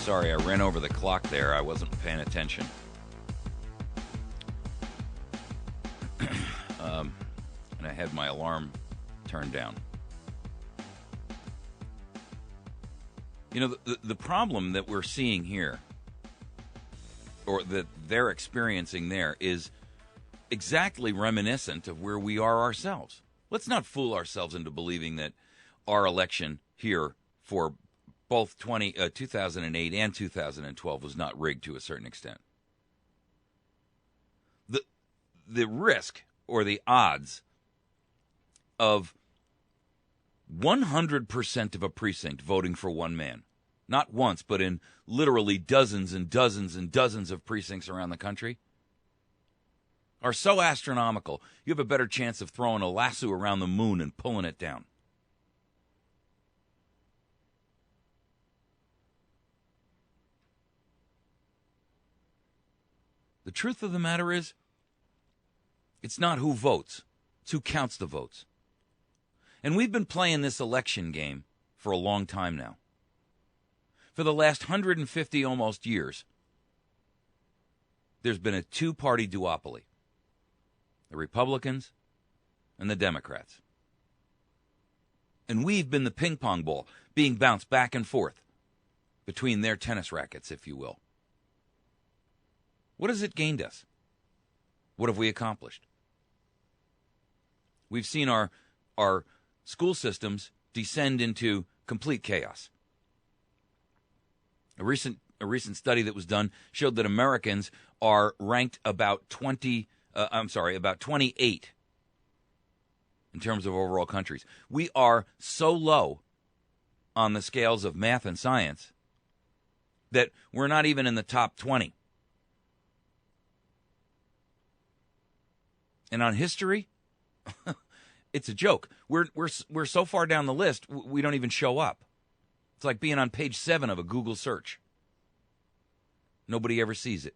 Sorry, I ran over the clock there. I wasn't paying attention. And I had my alarm turned down. You know, the problem that we're seeing here, or that they're experiencing there, is exactly reminiscent of where we are ourselves. Let's not fool ourselves into believing that our election here for both 2008 and 2012 was not rigged to a certain extent. The risk or the odds of 100% of a precinct voting for one man, not once, but in literally dozens and dozens and dozens of precincts around the country, are so astronomical, you have a better chance of throwing a lasso around the moon and pulling it down. The truth of the matter is, it's not who votes, it's who counts the votes. And we've been playing this election game for a long time now. For the last 150 almost years, there's been a two-party duopoly. The Republicans and the Democrats. And we've been the ping pong ball being bounced back and forth between their tennis rackets, if you will. What has it gained us? What have we accomplished? We've seen our school systems descend into complete chaos. A recent study that was done showed that Americans are ranked about 28 in terms of overall countries. We are so low on the scales of math and science that we're not even in the top 20. And on history, it's a joke. We're so far down the list, we don't even show up. It's like being on page 7 of a Google search. Nobody ever sees it.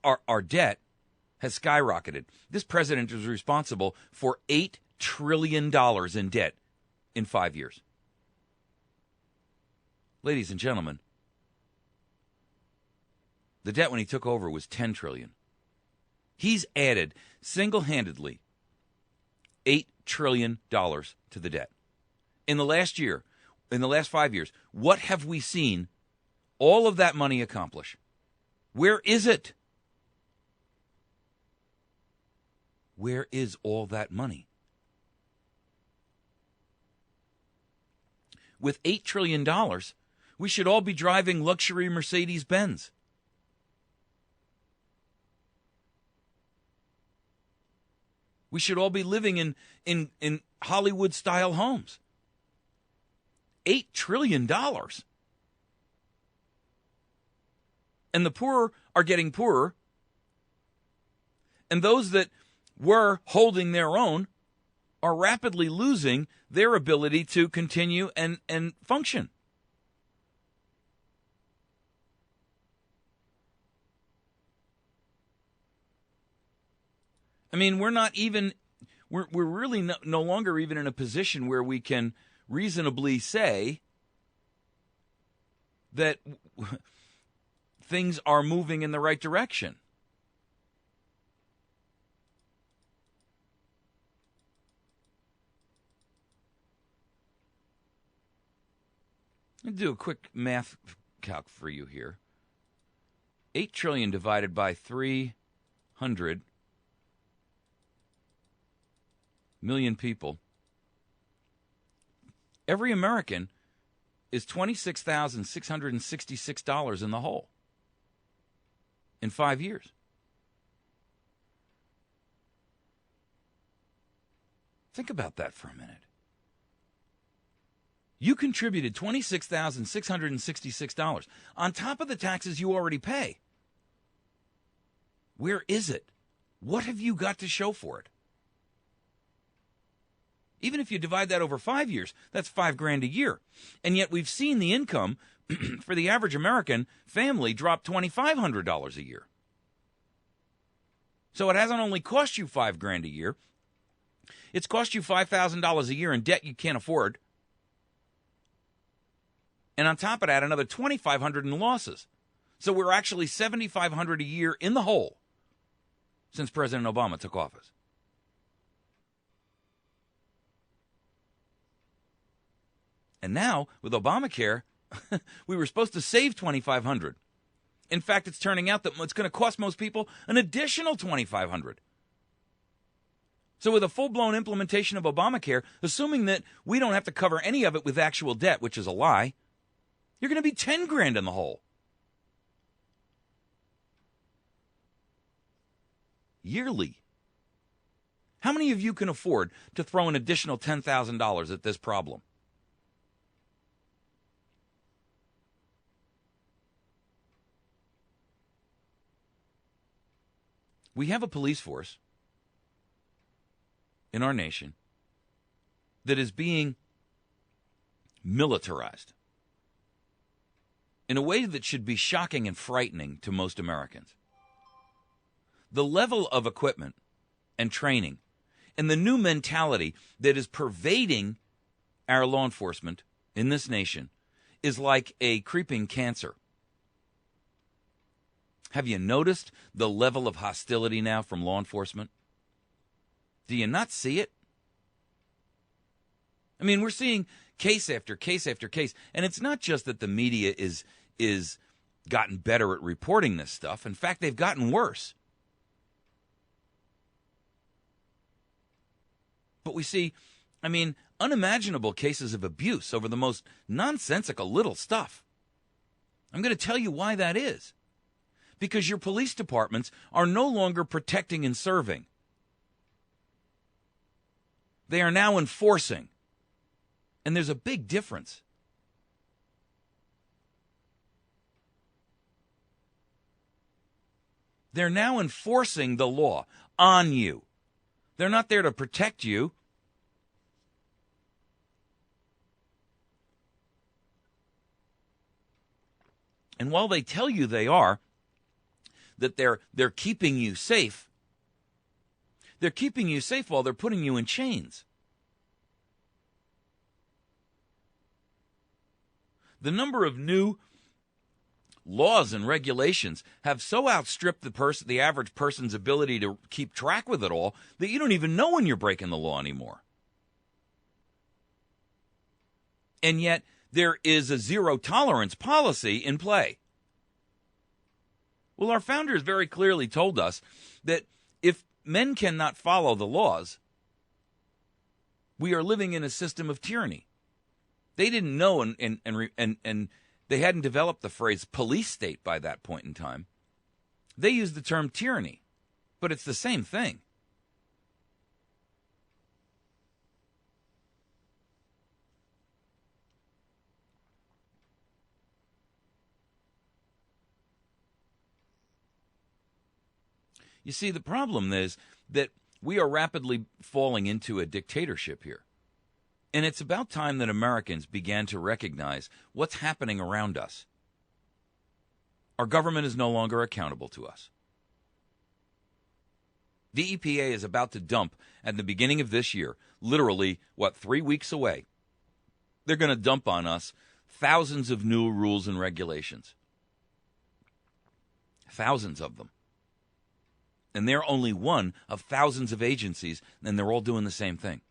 Our debt has skyrocketed. This president is responsible for $8 trillion in debt in 5 years. Ladies and gentlemen, the debt when he took over was $10 trillion. He's added single-handedly $8 trillion to the debt. In the last 5 years, what have we seen all of that money accomplish? Where is it? Where is all that money? With $8 trillion, we should all be driving luxury Mercedes-Benz. We should all be living in Hollywood-style homes. $8 trillion. And the poor are getting poorer. And those that were holding their own are rapidly losing their ability to continue and function. I mean, we're really no longer even in a position where we can reasonably say that things are moving in the right direction. I'll do a quick math calc for you here. 8 trillion divided by 300 million people. Every American is $26,666 in the hole in 5 years. Think about that for a minute. You contributed $26,666 on top of the taxes you already pay. Where is it? What have you got to show for it? Even if you divide that over 5 years, that's $5,000 a year. And yet we've seen the income for the average American family drop $2,500 a year. So it hasn't only cost you $5,000 a year, It's cost you $5,000 a year in debt you can't afford. And on top of that, another $2,500 in losses. So we're actually $7,500 a year in the hole since President Obama took office. And now, with Obamacare, we were supposed to save $2,500. In fact, it's turning out that it's going to cost most people an additional $2,500. So with a full-blown implementation of Obamacare, assuming that we don't have to cover any of it with actual debt, which is a lie, you're going to be $10,000 in the hole. Yearly. How many of you can afford to throw an additional $10,000 at this problem? We have a police force in our nation that is being militarized in a way that should be shocking and frightening to most Americans. The level of equipment and training and the new mentality that is pervading our law enforcement in this nation is like a creeping cancer. Have you noticed the level of hostility now from law enforcement? Do you not see it? I mean, we're seeing case after case after case, and it's not just that the media is gotten better at reporting this stuff. In fact, they've gotten worse. But we see, unimaginable cases of abuse over the most nonsensical little stuff. I'm going to tell you why that is. Because your police departments are no longer protecting and serving. They are now enforcing. And there's a big difference. They're now enforcing the law on you. They're not there to protect you. And while they tell you they are, that they're keeping you safe, they're keeping you safe while they're putting you in chains. The number of new laws and regulations have so outstripped the average person's ability to keep track with it all that you don't even know when you're breaking the law anymore. And yet there is a zero tolerance policy in play. Well, our founders very clearly told us that if men cannot follow the laws, we are living in a system of tyranny. They didn't know, and they hadn't developed the phrase police state by that point in time. They used the term tyranny, but it's the same thing. You see, the problem is that we are rapidly falling into a dictatorship here. And it's about time that Americans began to recognize what's happening around us. Our government is no longer accountable to us. The EPA is about to dump at the beginning of this year, literally, 3 weeks away. They're going to dump on us thousands of new rules and regulations. Thousands of them. And they're only one of thousands of agencies, and they're all doing the same thing.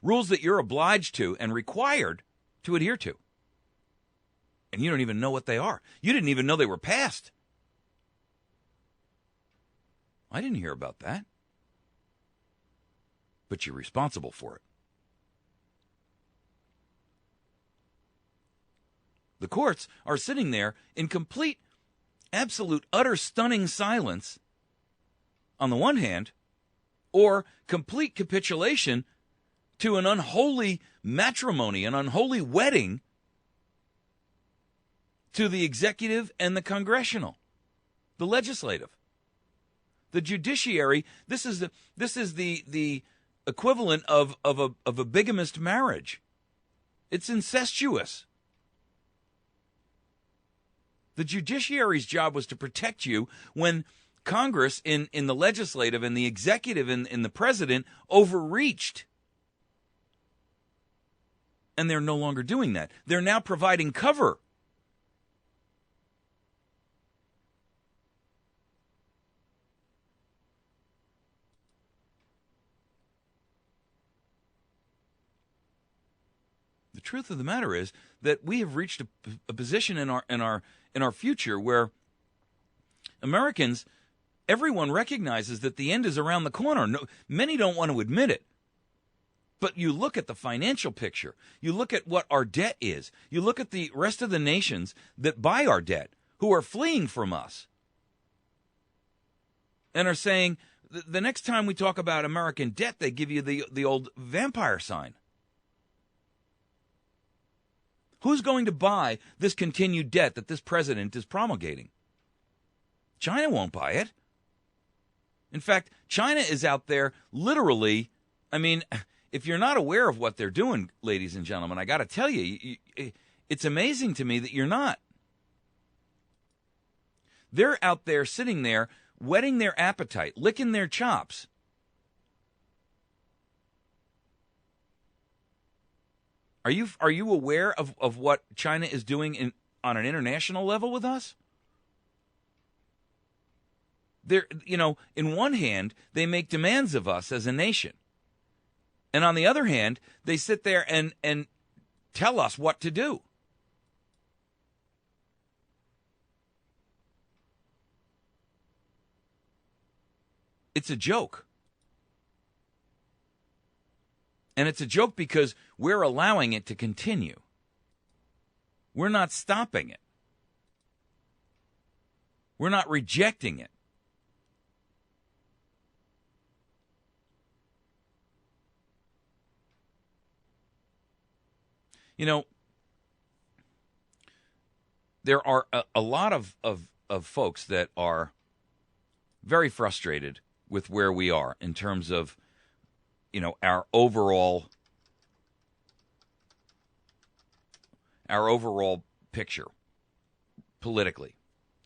Rules that you're obliged to and required to adhere to. And you don't even know what they are. You didn't even know they were passed. I didn't hear about that. But you're responsible for it. The courts are sitting there in complete, absolute, utter, stunning silence on the one hand, or complete capitulation to an unholy matrimony, an unholy wedding to the executive and the congressional, the legislative, the judiciary. This is the equivalent of a bigamist marriage. It's incestuous. The judiciary's job was to protect you when Congress, in the legislative and the executive and the president overreached. And they're no longer doing that. They're now providing cover. The truth of the matter is that we have reached a position in our future where Americans, everyone recognizes that the end is around the corner. No, many don't want to admit it. But you look at the financial picture. You look at what our debt is. You look at the rest of the nations that buy our debt, who are fleeing from us, and are saying, the next time we talk about American debt, they give you the old vampire sign. Who's going to buy this continued debt that this president is promulgating? China won't buy it. In fact, China is out there literally, I mean, if you're not aware of what they're doing, ladies and gentlemen, I got to tell you, it's amazing to me that you're not. They're out there sitting there, whetting their appetite, licking their chops. Are you aware of what China is doing on an international level with us? They're, in one hand, they make demands of us as a nation. And on the other hand, they sit there and tell us what to do. It's a joke. And it's a joke because we're allowing it to continue. We're not stopping it. We're not rejecting it. There are a lot of folks that are very frustrated with where we are in terms of, our overall picture politically.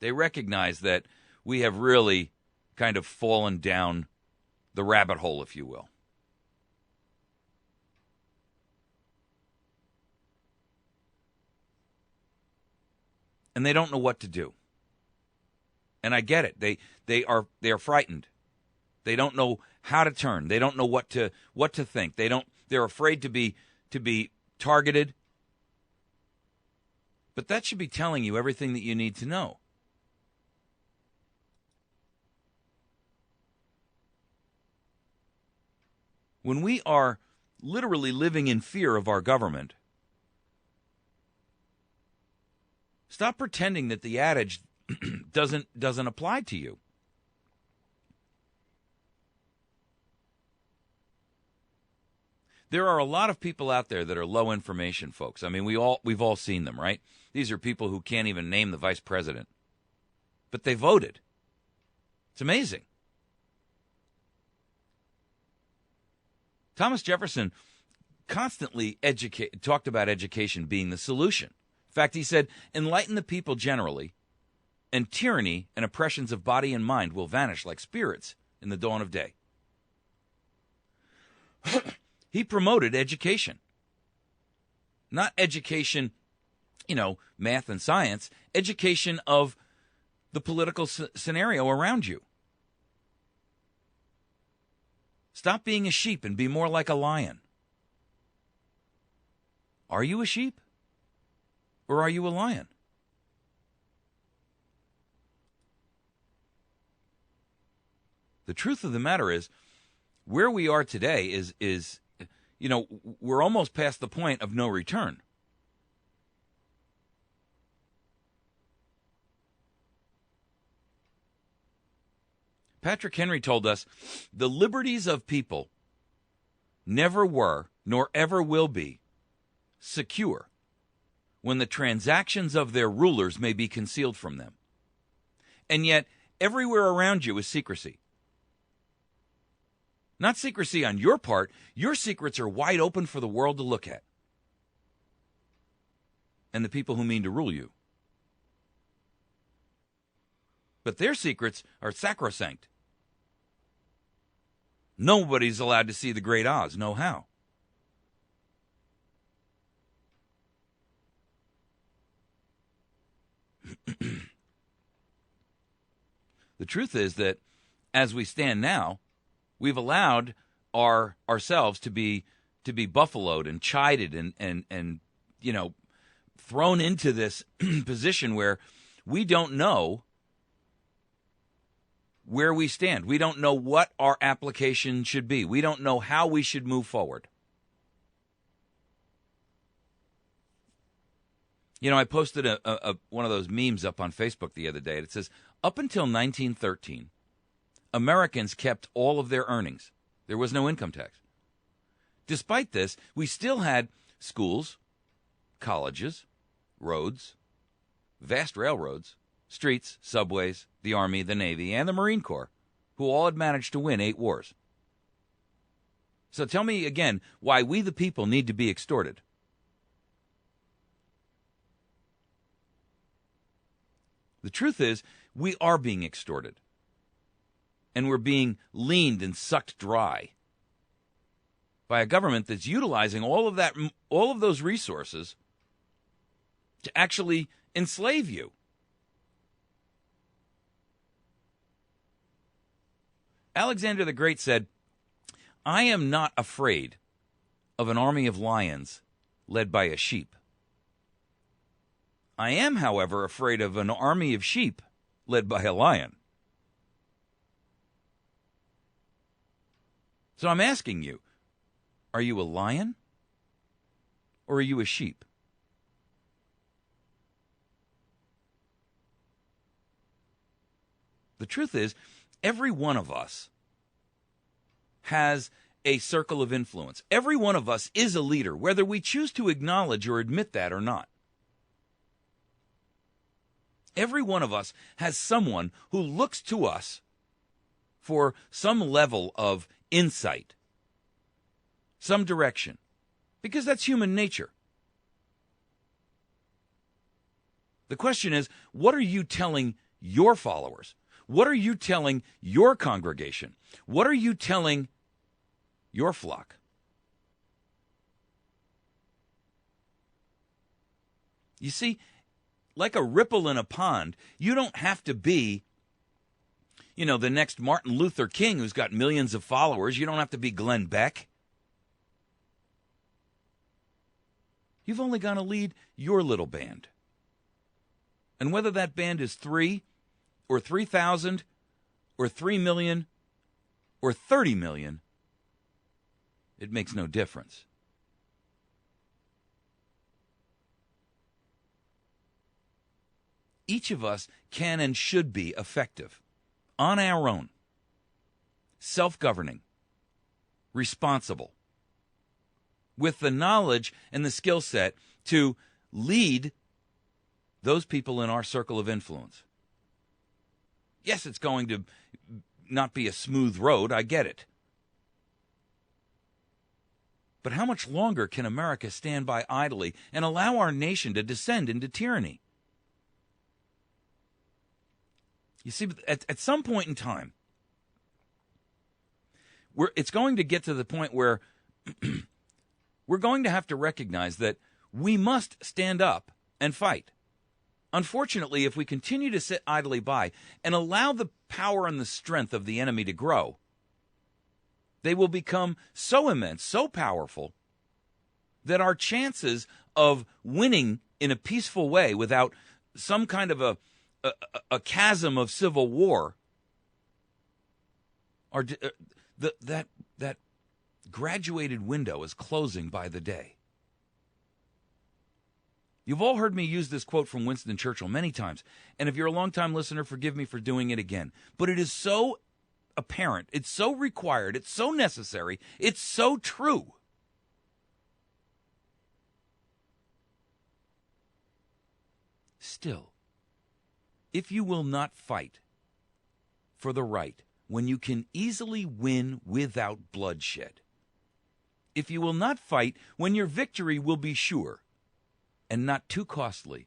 They recognize that we have really kind of fallen down the rabbit hole, if you will. And they don't know what to do. And I get it. They are frightened. They don't know how to turn. They don't know what to think. They're afraid to be targeted. But that should be telling you everything that you need to know. When we are literally living in fear of our government, stop pretending that the adage doesn't apply to you. There are a lot of people out there that are low information folks. I mean, we've all seen them, right? These are people who can't even name the vice president. But they voted. It's amazing. Thomas Jefferson constantly talked about education being the solution. In fact, he said, enlighten the people generally, and tyranny and oppressions of body and mind will vanish like spirits in the dawn of day. He promoted education. Not education, math and science, education of the political scenario around you. Stop being a sheep and be more like a lion. Are you a sheep? Or are you a lion? The truth of the matter is, where we are today is we're almost past the point of no return. Patrick Henry told us, the liberties of people never were, nor ever will be, secure when the transactions of their rulers may be concealed from them. And yet, everywhere around you is secrecy. Not secrecy on your part. Your secrets are wide open for the world to look at. And the people who mean to rule you. but their secrets are sacrosanct. Nobody's allowed to see the Great Oz, no how. The truth is that as we stand now, we've allowed ourselves to be buffaloed and chided and thrown into this position where we don't know where we stand. We don't know what our application should be. We don't know how we should move forward. I posted one of those memes up on Facebook the other day. It says, up until 1913, Americans kept all of their earnings. There was no income tax. Despite this, we still had schools, colleges, roads, vast railroads, streets, subways, the Army, the Navy, and the Marine Corps, who all had managed to win 8 wars. So tell me again why we the people need to be extorted. The truth is, we are being extorted. And we're being leaned and sucked dry by a government that's utilizing all of those resources to actually enslave you. Alexander the Great said, "I am not afraid of an army of lions led by a sheep. I am, however, afraid of an army of sheep led by a lion." So I'm asking you, are you a lion or are you a sheep? The truth is, every one of us has a circle of influence. Every one of us is a leader, whether we choose to acknowledge or admit that or not. Every one of us has someone who looks to us for some level of insight, some direction, because that's human nature. The question is, what are you telling your followers? What are you telling your congregation? What are you telling your flock? You see, like a ripple in a pond, you don't have to be, the next Martin Luther King who's got millions of followers. You don't have to be Glenn Beck. You've only got to lead your little band. And whether that band is 3 or 3,000 or 3 million or 30 million, it makes no difference. Each of us can and should be effective on our own, self-governing, responsible, with the knowledge and the skill set to lead those people in our circle of influence. Yes, it's going to not be a smooth road. I get it. But how much longer can America stand by idly and allow our nation to descend into tyranny? You see, at some point in time, it's going to get to the point where we're going to have to recognize that we must stand up and fight. Unfortunately, if we continue to sit idly by and allow the power and the strength of the enemy to grow, they will become so immense, so powerful, that our chances of winning in a peaceful way without some kind of a chasm of civil war are that graduated window is closing by the day. You've all heard me use this quote from Winston Churchill many times, and if you're a longtime listener, forgive me for doing it again. But it is so apparent, it's so required, it's so necessary, it's so true. Still, if you will not fight for the right when you can easily win without bloodshed, if you will not fight when your victory will be sure and not too costly,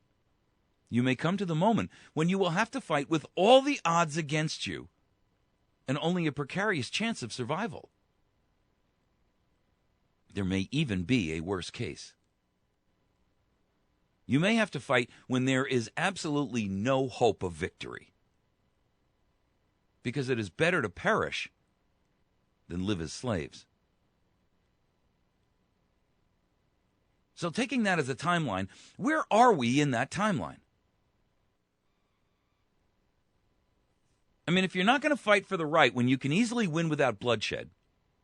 You may come to the moment when you will have to fight with all the odds against you and only a precarious chance of survival. There may even be a worse case. You may have to fight when there is absolutely no hope of victory, because it is better to perish than live as slaves. So taking that as a timeline, where are we in that timeline? I mean, if you're not going to fight for the right when you can easily win without bloodshed,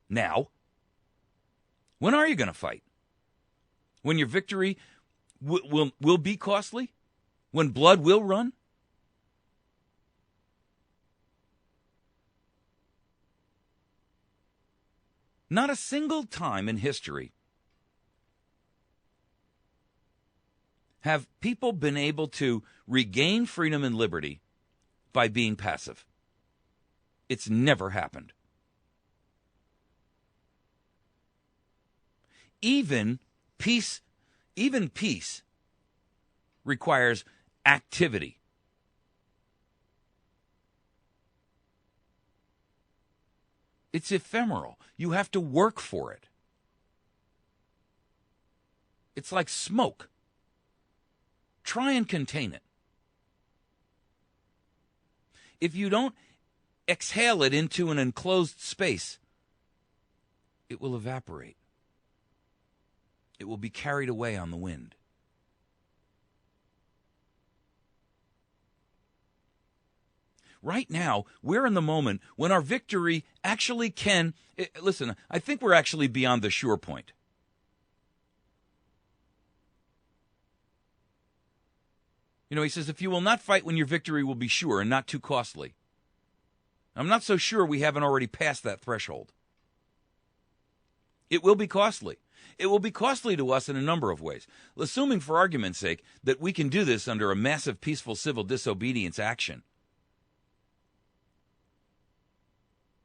now, when are you going to fight? When your victory will be costly? When blood will run? Not a single time in history have people been able to regain freedom and liberty by being passive. It's never happened. Even peace requires activity. It's ephemeral. You have to work for it. It's like smoke. Try and contain it. If you don't exhale it into an enclosed space, it will evaporate. It will be carried away on the wind. Right now, we're in the moment when our victory actually can... Listen, I think we're actually beyond the sure point. You know, he says, if you will not fight when your victory will be sure and not too costly. I'm not so sure we haven't already passed that threshold. It will be costly. It will be costly to us in a number of ways. Assuming, for argument's sake, that we can do this under a massive peaceful civil disobedience action.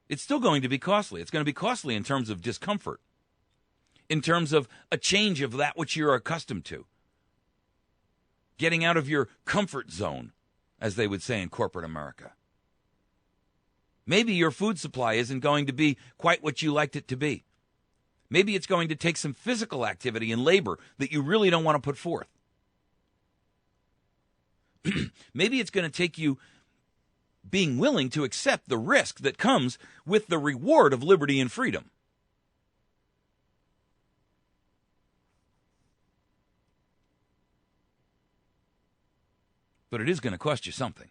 It's still going to be costly. It's going to be costly in terms of discomfort, in terms of a change of that which you're accustomed to. Getting out of your comfort zone, as they would say in corporate America. Maybe your food supply isn't going to be quite what you liked it to be. Maybe it's going to take some physical activity and labor that you really don't want to put forth. Maybe it's going to take you being willing to accept the risk that comes with the reward of liberty and freedom. But it is going to cost you something.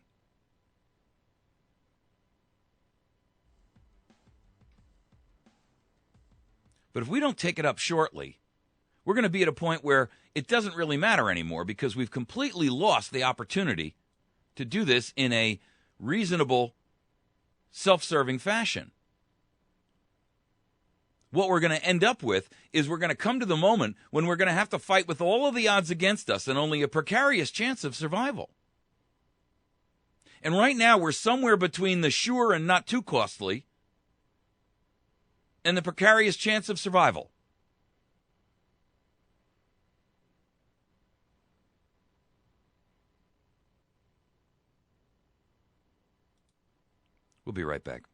But if we don't take it up shortly, we're going to be at a point where it doesn't really matter anymore, because we've completely lost the opportunity to do this in a reasonable, self-serving fashion. What we're going to end up with is we're going to come to the moment when we're going to have to fight with all of the odds against us and only a precarious chance of survival. And right now, we're somewhere between the sure and not too costly and the precarious chance of survival. We'll be right back.